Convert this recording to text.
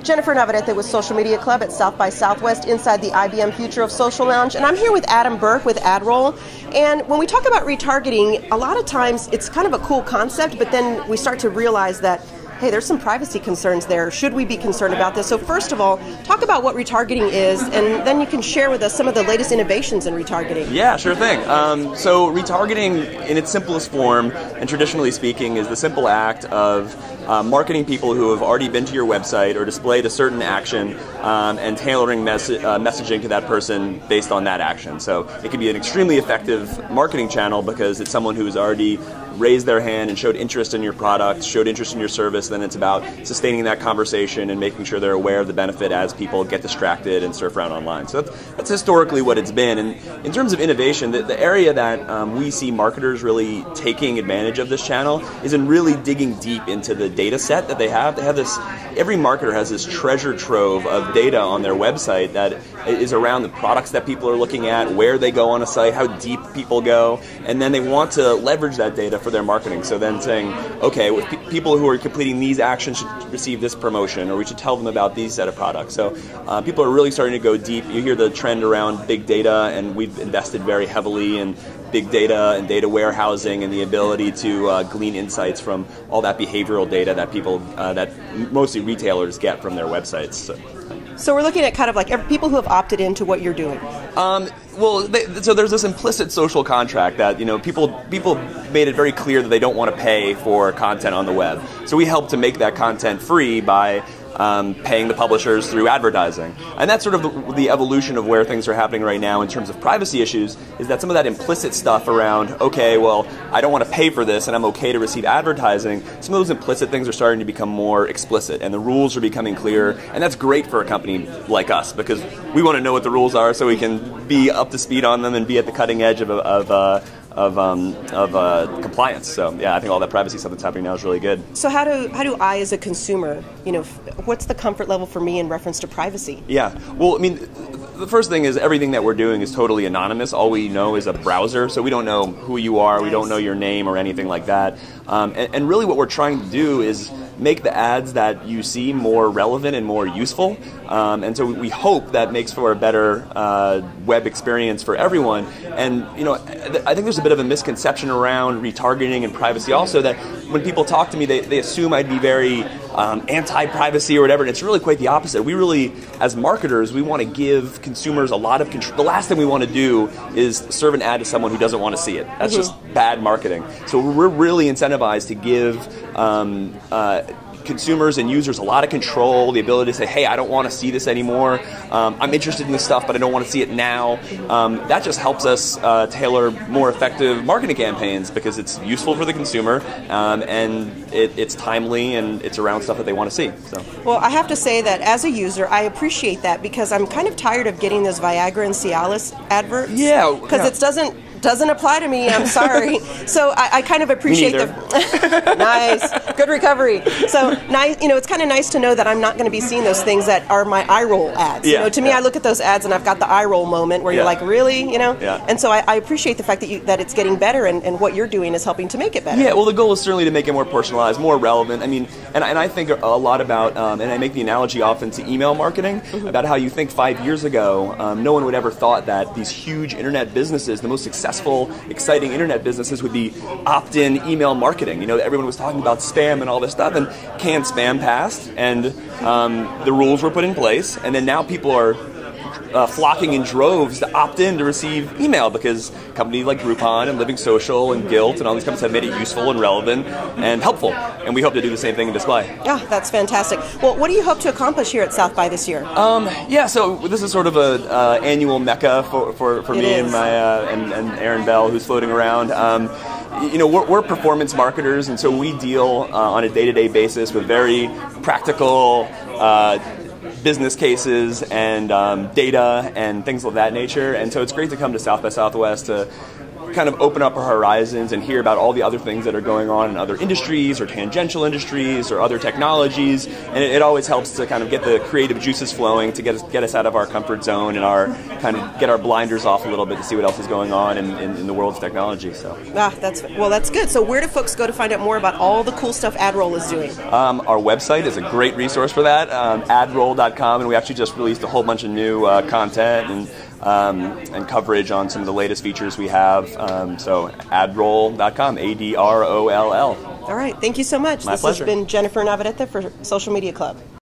Jennifer Navarrete with Social Media Club at South by Southwest inside the IBM Future of Social Lounge, and I'm here with Adam Burke with AdRoll. And when we talk about retargeting, a lot of times it's kind of a cool concept, but then we start to realize that, hey, there's some privacy concerns there. Should we be concerned about this? So first of all, talk about what retargeting is, and then you can share with us some of the latest innovations in retargeting. Yeah, sure thing. So retargeting in its simplest form, and traditionally speaking, is the simple act of marketing people who have already been to your website or displayed a certain action and tailoring messaging to that person based on that action. So it can be an extremely effective marketing channel because it's someone who's already raised their hand and showed interest in your product, showed interest in your service. Then it's about sustaining that conversation and making sure they're aware of the benefit as people get distracted and surf around online. So that's historically what it's been. And in terms of innovation, the area that we see marketers really taking advantage of this channel is in really digging deep into the data set that they have. They have this, every marketer has this treasure trove of data on their website that is around the products that people are looking at, where they go on a site, how deep people go, and then they want to leverage that data for their marketing. So then saying, okay, with people who are completing these actions should receive this promotion, or we should tell them about these set of products. So people are really starting to go deep. You hear the trend around big data, and we've invested very heavily in big data and data warehousing and the ability to glean insights from all that behavioral data that people, that mostly retailers get from their websites. So we're looking at kind of like people who have opted into what you're doing. So there's this implicit social contract that, you know, people made it very clear that they don't want to pay for content on the web. So we help to make that content free by paying the publishers through advertising. And that's sort of the evolution of where things are happening right now in terms of privacy issues, is that some of that implicit stuff around, okay, well, I don't want to pay for this and I'm okay to receive advertising, some of those implicit things are starting to become more explicit and the rules are becoming clearer, and that's great for a company like us because we want to know what the rules are so we can be up to speed on them and be at the cutting edge of compliance. So yeah, I think all that privacy stuff that's happening now is really good. So how do I as a consumer, you know, what's the comfort level for me in reference to privacy? Yeah, well, I mean, the first thing is everything that we're doing is totally anonymous. All we know is a browser, so we don't know who you are, we don't know your name or anything like that. And really what we're trying to do is make the ads that you see more relevant and more useful. And so we hope that makes for a better web experience for everyone. And you know, I think there's a bit of a misconception around retargeting and privacy also, that when people talk to me, they assume I'd be very anti-privacy or whatever, and it's really quite the opposite. We really, as marketers, we want to give consumers a lot of control. The last thing we want to do is serve an ad to someone who doesn't want to see it. That's just bad marketing. So we're really incentivized to give consumers and users a lot of control, the ability to say, hey, I don't want to see this anymore. I'm interested in this stuff, but I don't want to see it now. That just helps us tailor more effective marketing campaigns because it's useful for the consumer and it's timely and it's around stuff that they want to see. So. Well, I have to say that as a user, I appreciate that because I'm kind of tired of getting those Viagra and Cialis adverts. Yeah. Because it doesn't apply to me, I'm sorry. So I kind of appreciate the nice, good recovery. So nice, you know, it's kind of nice to know that I'm not going to be seeing those things that are my eye roll ads. Yeah, you know, to me, I look at those ads and I've got the eye roll moment where you're like, really, you know. Yeah. And so I appreciate the fact that it's getting better and what you're doing is helping to make it better. Yeah. Well, the goal is certainly to make it more personalized, more relevant. I mean, and I think a lot about, and I make the analogy often to email marketing about how you think 5 years ago, no one would ever thought that these huge internet businesses, the most successful, exciting internet businesses, would be opt-in email marketing. You know, everyone was talking about spam and all this stuff, and canned spam passed, and the rules were put in place, and then now people are flocking in droves to opt in to receive email because companies like Groupon and Living Social and Guilt and all these companies have made it useful and relevant and helpful, and we hope to do the same thing in display. Yeah, that's fantastic. Well, what do you hope to accomplish here at South by this year? Yeah, so this is sort of a annual mecca for me and my and Aaron Bell, who's floating around. You know, we're performance marketers, and so we deal on a day-to-day basis with very practical business cases and data and things of that nature. And so it's great to come to South by Southwest to kind of open up our horizons and hear about all the other things that are going on in other industries or tangential industries or other technologies. And it always helps to kind of get the creative juices flowing to get us out of our comfort zone and our kind of get our blinders off a little bit to see what else is going on in the world of technology. So that's good. So where do folks go to find out more about all the cool stuff AdRoll is doing? Our website is a great resource for that, adroll.com, and we actually just released a whole bunch of new content and coverage on some of the latest features we have. So adroll.com, ADROLL. All right, thank you so much. My pleasure. This has been Jennifer Navarrete for Social Media Club.